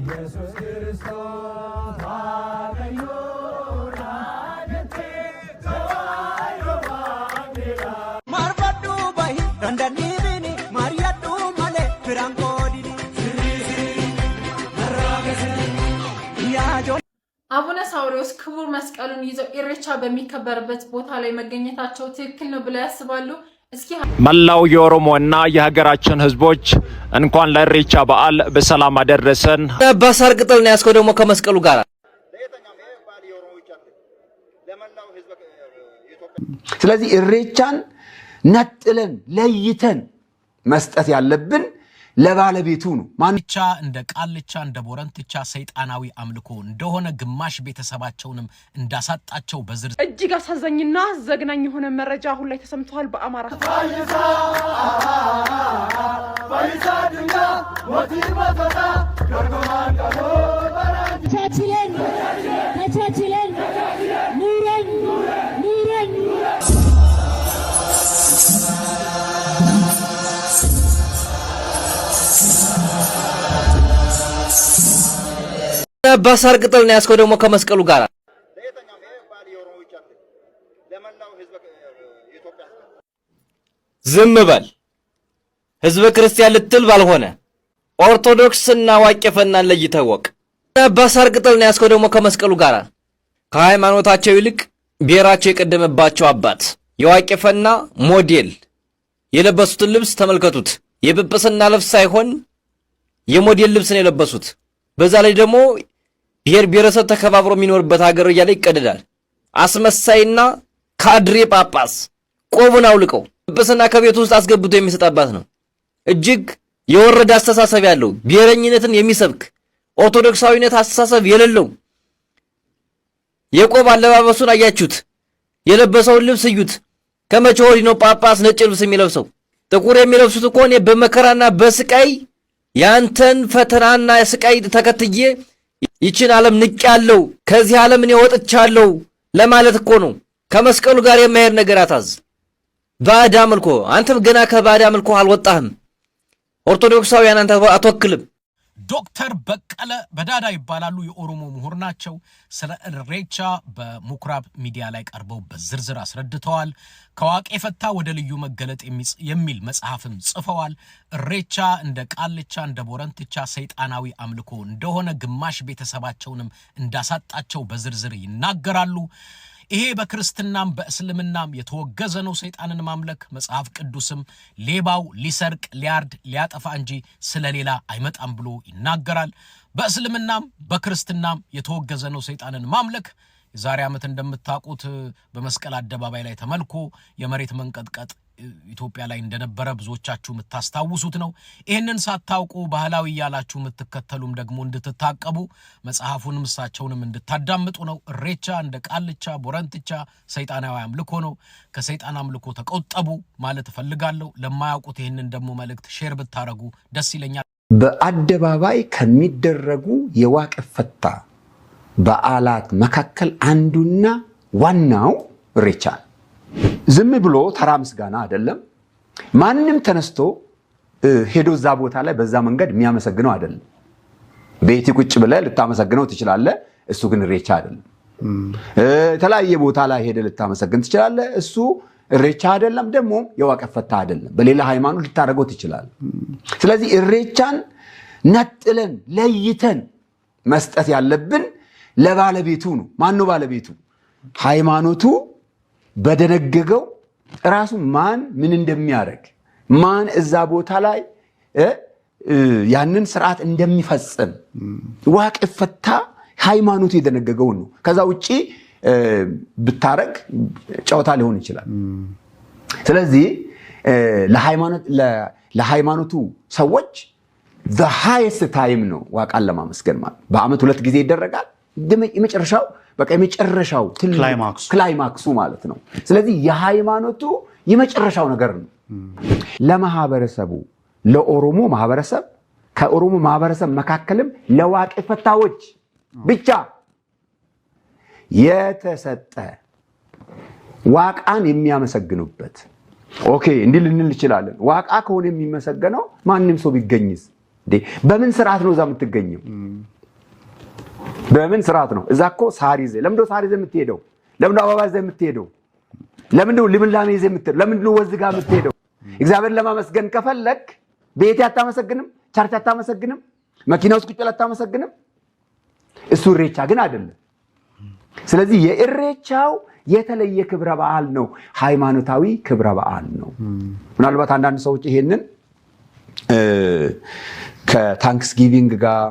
ኢየሱስ ክርስቶስ አገኙ ማርባዱ ባይ ረንዳኒቢኒ ማሪያዱ ማለ ፍራንኮዲኒ አቡነ ሳዊሮስ ክቡር መስቀሉን ይዘው ኢሬቻ በሚከበርበት ቦታ ላይ መገኘታቸው ትክክል ነው ብለው ያስባሉ? እስኪ መላው የኦሮሞና የሀገራችን ህዝቦች እንኳን ለኢሬቻ በዓል በሰላም አደረሰን። በሳር ቅጠል ነው ያስከው ደግሞ ከመስቀሉ ጋር ስለዚህ ኢሬቻን ነጥለን ለይተን መስጠት ያለብን ለባለቤቱ ነው። ማንቻ እንደ ቃልቻ እንደ ቦረንትቻ ሰይጣናዊ አምልኮ እንደሆነ ግማሽ ቤተሰባቸውንም እንዳሳጣቸው በዝርዝር እጅግ አሳዛኝና ዘግናኝ የሆነ መረጃ አሁን ላይ ተሰምቷል። በአማራ በሳር ቅጠል ነው ያስከው ደግሞ ከመስቀሉ ጋር ዝም በል ህዝበ ክርስቲያን ልትል ባልሆነ ኦርቶዶክስና ዋቄፈና ለይተወቅ። በሳር ቅጠል ነው ያስከው ደግሞ ከመስቀሉ ጋር ከሃይማኖታቸው ይልቅ ብሔራቸው የቀደመባቸው አባት የዋቄፈና ሞዴል የለበሱትን ልብስ ተመልከቱት። የጵጵስና ልብስ ሳይሆን የሞዴል ልብስ ነው የለበሱት። በዛ ላይ ደግሞ ብሔር ብሔረሰብ ተከባብሮ የሚኖርበት ሀገር እያለ ይቀደዳል። አስመሳይና ካድሬ ጳጳስ ቆቡን አውልቀው ጵጵስና ከቤቱ ውስጥ አስገብቶ የሚሰጣባት ነው። እጅግ የወረደ አስተሳሰብ ያለው ብሔረኝነትን የሚሰብክ ኦርቶዶክሳዊነት አስተሳሰብ የሌለው የቆብ አለባበሱን አያችሁት? የለበሰውን ልብስ እዩት። ከመቼ ወዲህ ነው ጳጳስ ነጭ ልብስ የሚለብሰው? ጥቁር የሚለብሱት እኮ እኔ በመከራና በስቃይ ያንተን ፈተናና ስቃይ ተከትዬ ይችን ዓለም ንቄያለሁ ከዚህ ዓለም እኔ ወጥቻለሁ ለማለት እኮ ነው። ከመስቀሉ ጋር የማይሄድ ነገር አታዝ። ባዕድ አምልኮ አንተም ገና ከባዕድ አምልኮ አልወጣህም። ኦርቶዶክሳውያን አንተ አትወክልም። ዶክተር በቀለ በዳዳ ይባላሉ። የኦሮሞ ምሁር ናቸው። ስለ ኢሬቻ በሙክራብ ሚዲያ ላይ ቀርበው በዝርዝር አስረድተዋል። ከዋቄ ፈታ ወደ ልዩ መገለጥ የሚል መጽሐፍም ጽፈዋል። ኢሬቻ እንደ ቃልቻ እንደ ቦረንትቻ ሰይጣናዊ አምልኮ እንደሆነ ግማሽ ቤተሰባቸውንም እንዳሳጣቸው በዝርዝር ይናገራሉ። ይሄ በክርስትናም በእስልምናም የተወገዘ ነው ሰይጣንን ማምለክ። መጽሐፍ ቅዱስም ሌባው ሊሰርቅ ሊያርድ ሊያጠፋ እንጂ ስለሌላ አይመጣም ብሎ ይናገራል። በእስልምናም በክርስትናም የተወገዘ ነው ሰይጣንን ማምለክ። ዛሬ ዓመት እንደምታውቁት በመስቀል አደባባይ ላይ ተመልኮ የመሬት መንቀጥቀጥ ኢትዮጵያ ላይ እንደነበረ ብዙዎቻችሁ የምታስታውሱት ነው። ይሄንን ሳታውቁ ባህላዊ ያላችሁ የምትከተሉም ደግሞ እንድትታቀቡ መጽሐፉንም እሳቸውንም እንድታዳምጡ ነው። ኢሬቻ እንደ ቃልቻ ቦረንትቻ ሰይጣናዊ አምልኮ ነው። ከሰይጣን አምልኮ ተቆጠቡ ማለት ፈልጋለሁ። ለማያውቁት ይሄንን ደግሞ መልእክት ሼር ብታረጉ ደስ ይለኛል። በአደባባይ ከሚደረጉ የዋቄ ፈታ በዓላት መካከል አንዱና ዋናው ኢሬቻ ዝም ብሎ ተራ ምስጋና አይደለም። ማንንም ተነስቶ ሄዶ እዛ ቦታ ላይ በዛ መንገድ የሚያመሰግነው አይደለም። ቤት ቁጭ ብለህ ልታመሰግነው ትችላለህ። እሱ ግን ኢሬቻ አይደለም። የተለያየ ቦታ ላይ ሄደ ልታመሰግን ትችላለህ። እሱ ኢሬቻ አይደለም። ደግሞ የዋቄ ፈታ አይደለም። በሌላ ሃይማኖት ልታደርገው ትችላለህ። ስለዚህ ኢሬቻን ነጥለን ለይተን መስጠት ያለብን ለባለቤቱ ነው። ማን ነው ባለቤቱ? ሃይማኖቱ በደነገገው ራሱ ማን ምን እንደሚያደርግ ማን እዛ ቦታ ላይ ያንን ስርዓት እንደሚፈጽም ዋቄ ፈታ ሃይማኖቱ የደነገገው ነው። ከዛ ውጪ ብታረግ ጨዋታ ሊሆን ይችላል። ስለዚህ ለሃይማኖቱ ሰዎች the highest time ነው ዋቃን ለማመስገን ማለት በአመት 2 ጊዜ ይደረጋል። የመጨረሻው በቃ የመጨረሻው ክላይማክሱ ማለት ነው። ስለዚህ የሃይማኖቱ የመጨረሻው ነገር ነው። ለማህበረሰቡ ለኦሮሞ ማህበረሰብ ከኦሮሞ ማህበረሰብ መካከልም ለዋቄ ፈታዎች ብቻ የተሰጠ ዋቃን የሚያመሰግኑበት ኦኬ እንዲል ልንል ይችላል። ዋቃ ከሆነ የሚመሰገነው ማንንም ሰው ቢገኝስ በምን ስርዓት ነው እዛ የምትገኘው? በምን ስርዓት ነው? እዛ እኮ ሳር ይዘህ ለምንድነው ሳር ይዘህ የምትሄደው? ለምንድነው አበባ ይዘህ የምትሄደው? ለምንድነው ልምላሜ ይዘህ የምትሄደው? ለምንድነው ወዝ ጋር የምትሄደው? እግዚአብሔርን ለማመስገን ከፈለክ ቤት አታመሰግንም? ቸርች አታመሰግንም? መኪና ውስጥ ቁጭ ብለህ አታመሰግንም? እሱ ኢሬቻ ግን አይደለም። ስለዚህ የኢሬቻው የተለየ ክብረ በዓል ነው፣ ሃይማኖታዊ ክብረ በዓል ነው። ምናልባት አንዳንድ ሰዎች ይሄንን ከታንክስ ጊቪንግ ጋር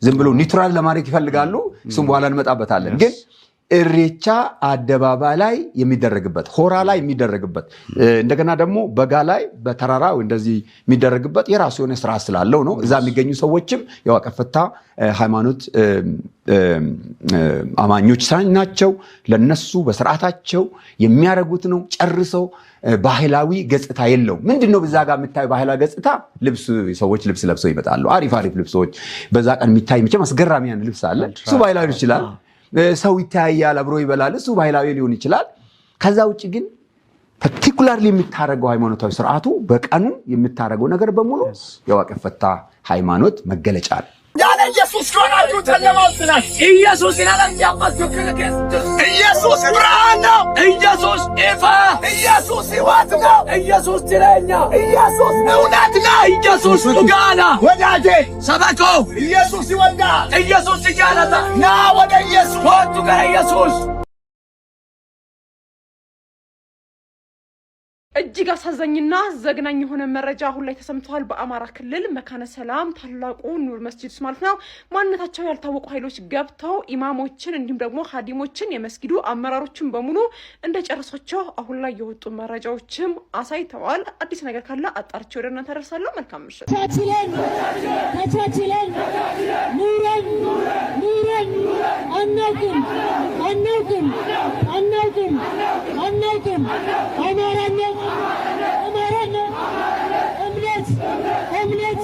ዝም ብሎ ኒውትራል ለማድረግ ይፈልጋሉ። እሱም በኋላ እንመጣበታለን። ግን ኢሬቻ አደባባይ ላይ የሚደረግበት፣ ሆራ ላይ የሚደረግበት፣ እንደገና ደግሞ በጋ ላይ በተራራ እንደዚህ የሚደረግበት የራሱ የሆነ ስርዓት ስላለው ነው። እዛ የሚገኙ ሰዎችም የዋቀፈታ ሃይማኖት አማኞች ናቸው። ለነሱ በስርዓታቸው የሚያደርጉት ነው። ጨርሰው ባህላዊ ገጽታ የለው። ምንድነው በዛ ጋር የምታዩ ባህላዊ ገጽታ? ሰዎች ልብስ ለብሰው ይመጣሉ። አሪፍ ልብሶች በዛ ቀን የሚታይ መቼም አስገራሚ ያን ልብስ አለ። እሱ ባህላዊ ይችላል። ሰው ይታያል፣ አብሮ ይበላል። እሱ ባህላዊ ሊሆን ይችላል። ከዛ ውጪ ግን ፓርቲኩላርሊ የምታረገው ሃይማኖታዊ ስርዓቱ በቀኑ የምታረገው ነገር በሙሉ የዋቀፈታ ሃይማኖት መገለጫ ነው። ያለ ኢየሱስ ከሆናችሁ ተለማምናል። ኢየሱስ ይላል ያማስከከለ ኢየሱስ ብርሃን ነው። ኢየሱስ ኢፋ፣ ኢየሱስ ሕይወት ነው። ኢየሱስ ትረኛ፣ ኢየሱስ እውነት ነው። ኢየሱስ ጋና ወዳጄ ሰበኮ ኢየሱስ ይወዳል። ኢየሱስ ይያለታ ና ወደ ኢየሱስ ወጡ ጋር ኢየሱስ እጅግ አሳዛኝና ዘግናኝ የሆነ መረጃ አሁን ላይ ተሰምቷል። በአማራ ክልል መካነ ሰላም ታላቁ ኑር መስጂድ ማለት ነው ማንነታቸው ያልታወቁ ኃይሎች ገብተው ኢማሞችን እንዲሁም ደግሞ ሀዲሞችን የመስጊዱ አመራሮችን በሙሉ እንደጨረሷቸው አሁን ላይ የወጡ መረጃዎችም አሳይተዋል። አዲስ ነገር ካለ አጣርቼ ወደ እናንተ አደርሳለሁ። መልካም ምሽት። ተቻችለን ኑረን አናውቅም አማራነት እምነት